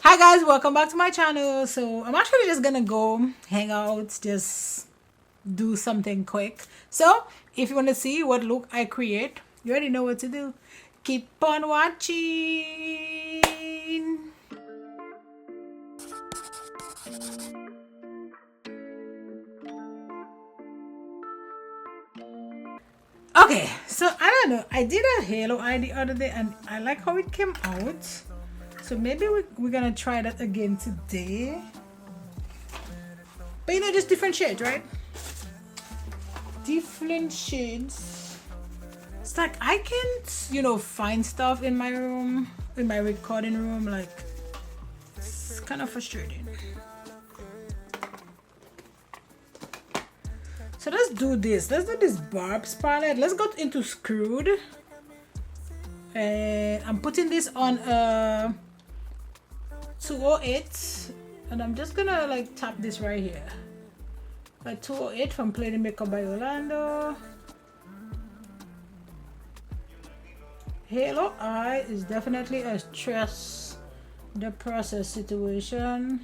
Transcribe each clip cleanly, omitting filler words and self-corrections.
Hi guys, welcome back to my channel. So I'm actually just gonna go hang out, just do something quick. So if you want to see what look I create, you already know what to do. Keep on watching. Okay, so I don't know, I did a halo eye the other day and I like how it came out. So maybe we're gonna try that again today. But you know, just different shades, right? Different shades. It's like I can't, find stuff in my room, in my recording room. Like, it's kind of frustrating. So let's do this. Let's do this Barb's palette. Let's go into Screwed. And I'm putting this on 208. And I'm just gonna like tap this right here. A 208 from Plain Makeup by Yolondo. Halo eye is definitely a stress the process situation.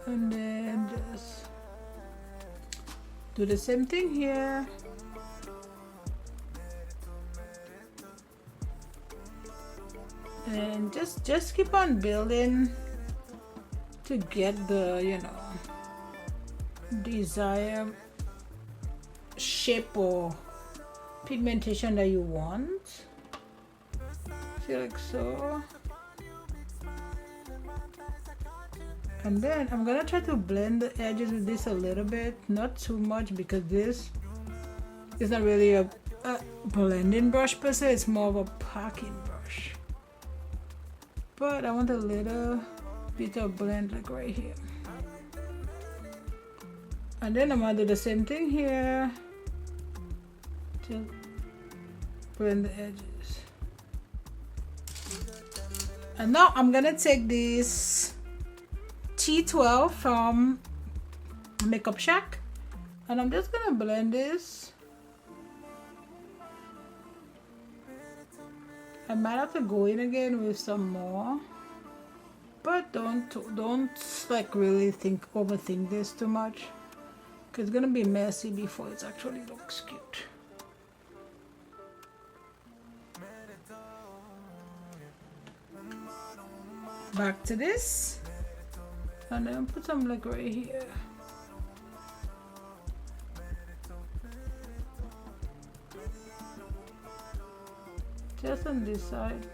And then just do the same thing here. And just keep on building to get the desired shape or pigmentation that you want. Feel like so. And then I'm gonna try to blend the edges with this a little bit, not too much, because this is not really a blending brush per se, it's more of a packing brush. But I want a little bit of blend like right here. And then I'm gonna do the same thing here. Just blend the edges. And now I'm gonna take this T12 from Makeup Shack and I'm just gonna blend this. I might have to go in again with some more, but don't like really overthink this too much, because it's gonna be messy before it actually looks cute. Back to this. And then put some like right here. Just on this side.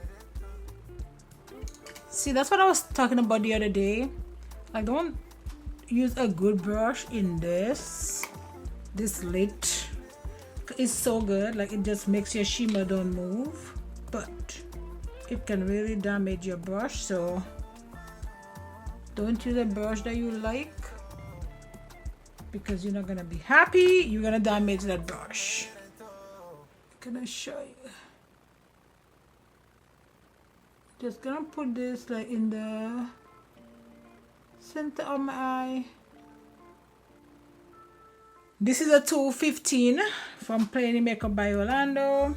See, that's what I was talking about the other day. Like, don't use a good brush in this lit. It's so good, like it just makes your shimmer don't move, but it can really damage your brush. So don't use a brush that you like, because you're not gonna be happy. You're gonna damage that brush. I'm gonna show you. Just gonna put this like in the center of my eye. This is a 215 from Plain Makeup by Yolondo.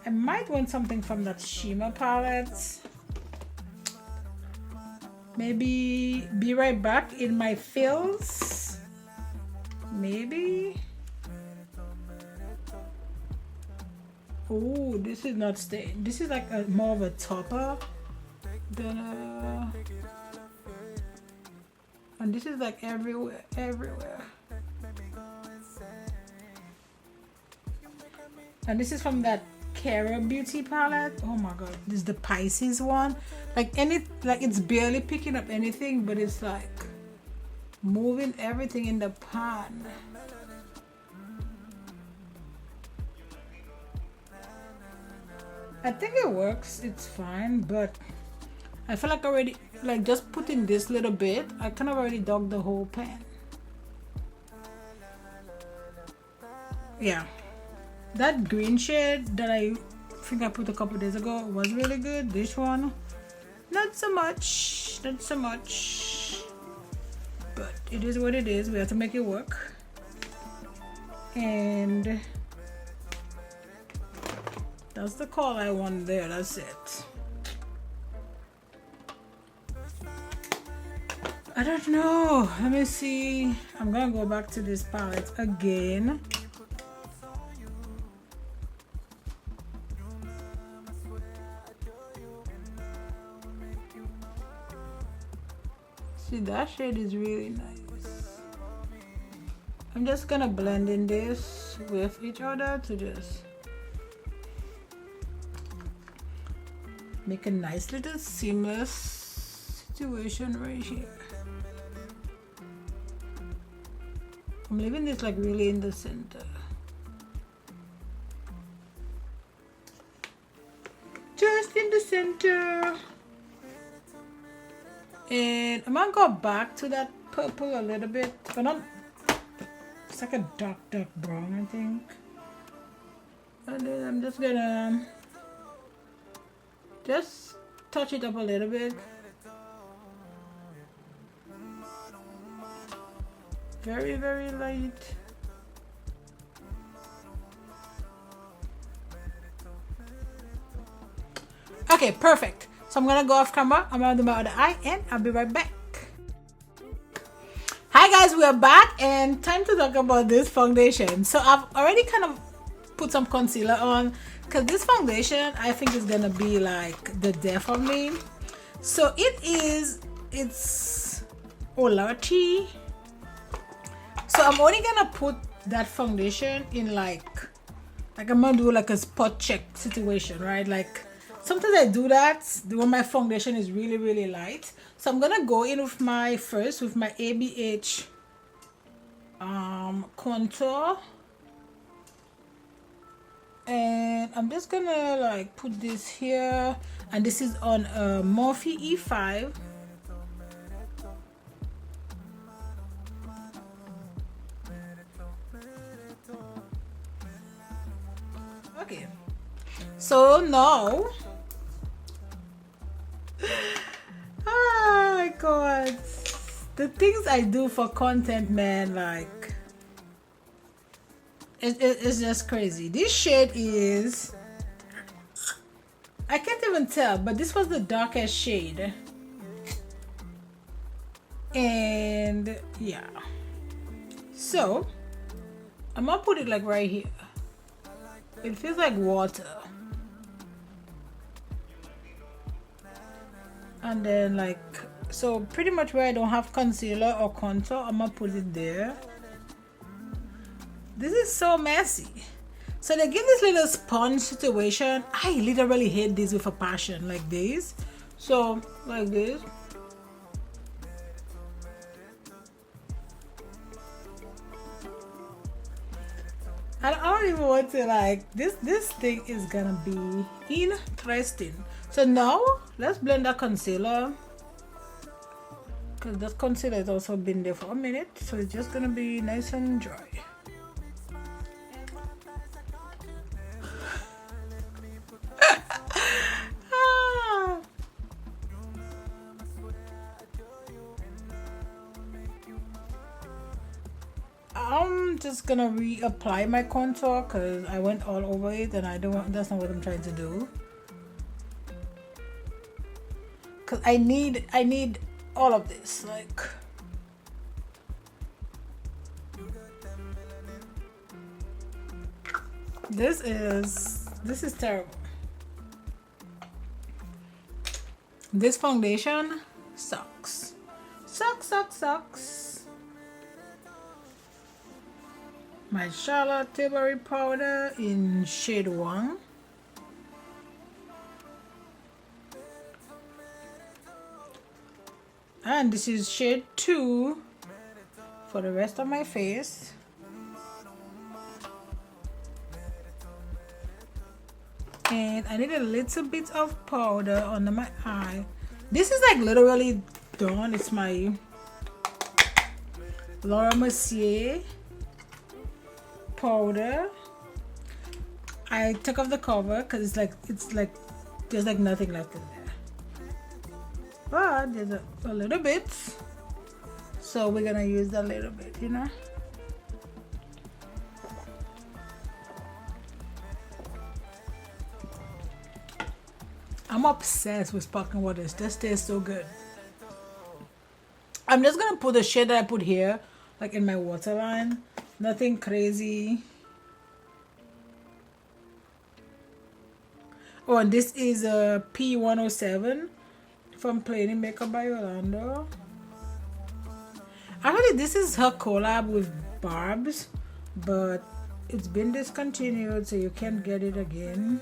I might want something from that shimmer palette. Maybe Be Right Back in my fills. Maybe. Oh, this is not staying. This is like more of a topper than a. And this is like everywhere. And this is from that Cara Beauty palette. Oh my god, this is the Pisces one. Like it's barely picking up anything, but it's like moving everything in the pan. I think it works, it's fine, but I feel like already, like just putting this little bit, I kind of already dogged the whole pan. Yeah. That green shade that I think I put a couple days ago was really good. This one, not so much. But it is what it is. We have to make it work. And That's the color I want there. That's it. I don't know. Let me see. I'm gonna go back to this palette again. See, that shade is really nice. I'm just gonna blend in this with each other to just make a nice little seamless situation right here. I'm leaving this like really in the center. Just in the center. And I'm gonna go back to that purple a little bit, but not, it's like a dark brown, I think. And then I'm just gonna just touch it up a little bit. Very, very light. Okay, perfect. So I'm gonna go off camera. I'm gonna do my other eye and I'll be right back. Hi guys, we are back and time to talk about this foundation. So I've already kind of put some concealer on because this foundation I think is gonna be like the death of me. So it's Olati. So I'm only gonna put that foundation in like I'm gonna do like a spot check situation, right? Like sometimes I do that when my foundation is really, really light. So I'm gonna go in with my ABH contour, and I'm just gonna like put this here, and this is on Morphe E5. Okay, so now oh my god, the things I do for content, man, like it's just crazy. This shade is, I can't even tell, but this was the darkest shade, and yeah, so I'm gonna put it like right here. It feels like water. And then like, so pretty much where I don't have concealer or contour, I'm gonna put it there. This is so messy. So they give this little sponge situation. I literally hate this with a passion, like this. So like this. I don't even want to like, this thing is gonna be interesting. So now let's blend that concealer, because that concealer has also been there for a minute, so it's just gonna be nice and dry. I'm just gonna reapply my contour because I went all over it and I don't want, that's not what I'm trying to do. Cause I need all of this, like this is terrible. This foundation sucks. Sucks. My Charlotte Tilbury powder in shade 1. And this is shade 2 for the rest of my face. And I need a little bit of powder under my eye. This is like literally done. It's my Laura Mercier powder. I took off the cover because it's like there's like nothing left in there, but there's a little bit, so we're gonna use that little bit, you know. I'm obsessed with sparkling waters. This tastes so good. I'm just gonna put the shade that I put here, like in my waterline. Nothing crazy. Oh, and this is a P107 from Plain Makeup by Yolondo. Actually, this is her collab with Barb's, but it's been discontinued, so you can't get it again.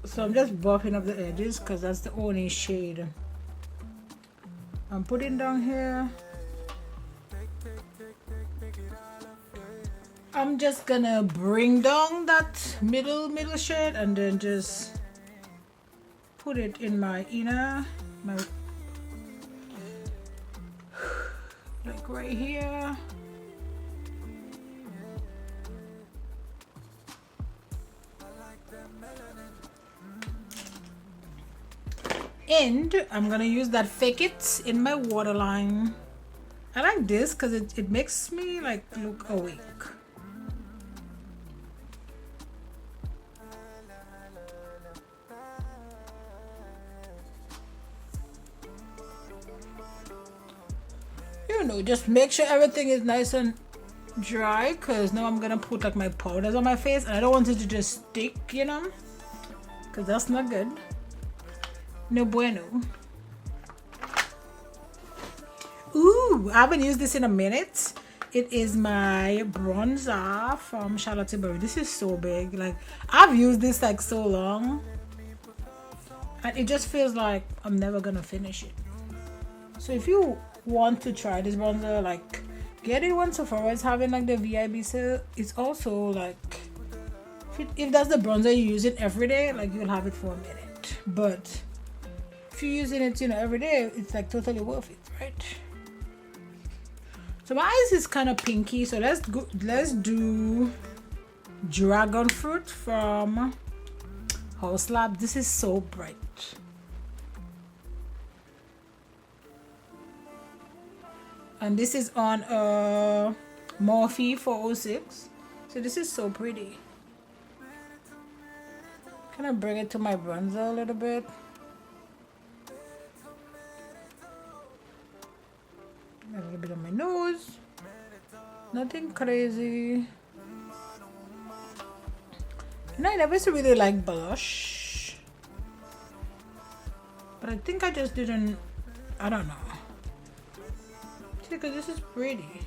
So I'm just buffing up the edges because that's the only shade I'm putting down here. I'm just gonna bring down that middle shade and then just put it in my inner, like right here. And I'm gonna use that Fake It in my waterline. I like this because it makes me like look awake. You know, just make sure everything is nice and dry, because now I'm gonna put like my powders on my face and I don't want it to just stick, you know, because that's not good. No bueno. Ooh, I haven't used this in a minute. It is my bronzer from Charlotte Tilbury. This is so big. Like, I've used this like so long and it just feels like I'm never gonna finish it. So if you want to try this bronzer, like, get it once Sephora is having like the VIB sale. It's also like, if that's the bronzer you use it every day, like, you'll have it for a minute. But if you're using it, you know, every day, it's like totally worth it, right? So my eyes is kind of pinky, so let's do Dragon Fruit from House Lab. This is so bright. And this is on Morphe E5. So this is so pretty. Can I bring it to my bronzer a little bit? A little bit on my nose. Nothing crazy. And I never used to really like blush, but I think I just didn't, I don't know. Because this is pretty.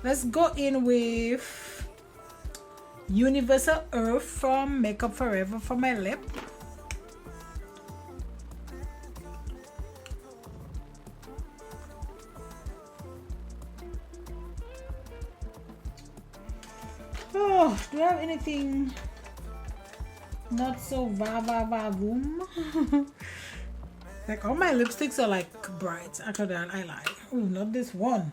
Let's go in with Universal Earth from Makeup Forever for my lip. Oh, do I have anything not so va-va-va-voom? Like, all my lipsticks are like bright. Actually, I lie. Oh, not this one.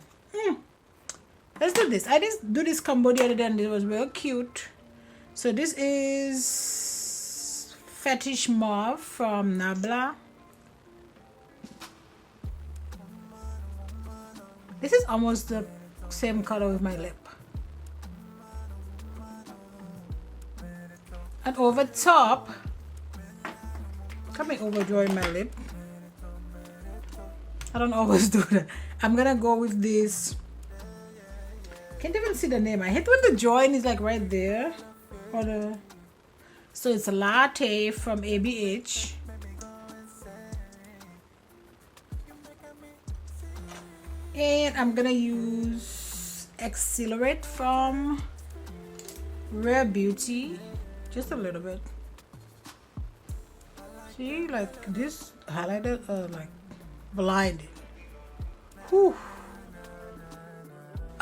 Let's do this. I didn't do this combo the other day and it was real cute. So this is Fetish Mauve from Nabla. This is almost the same color with my lip. And over top, coming overdrawing my lip. I don't always do that. I'm gonna go with this. Can't even see the name. I hate when the join is like right there. Or the, so it's a Latte from ABH. And I'm gonna use Accelerate from Rare Beauty. Just a little bit. See, like this highlighter, like blinded. Whew.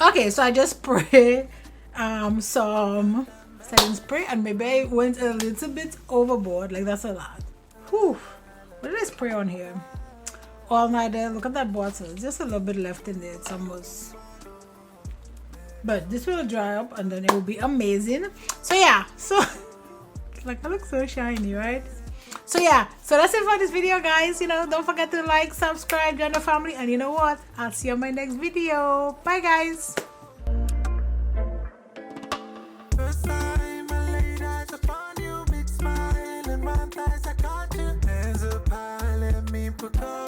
Okay, so I just spray some setting spray, and maybe I went a little bit overboard. Like, that's a lot. Whew. What did I spray on here? All nighter. Look at that bottle. Just a little bit left in there. It's almost. But this will dry up, and then it will be amazing. So yeah. So like, I look so shiny, right? So yeah, so that's it for this video, guys. You know, don't forget to like, subscribe, join the family, and you know what, I'll see you on my next video. Bye, guys. Because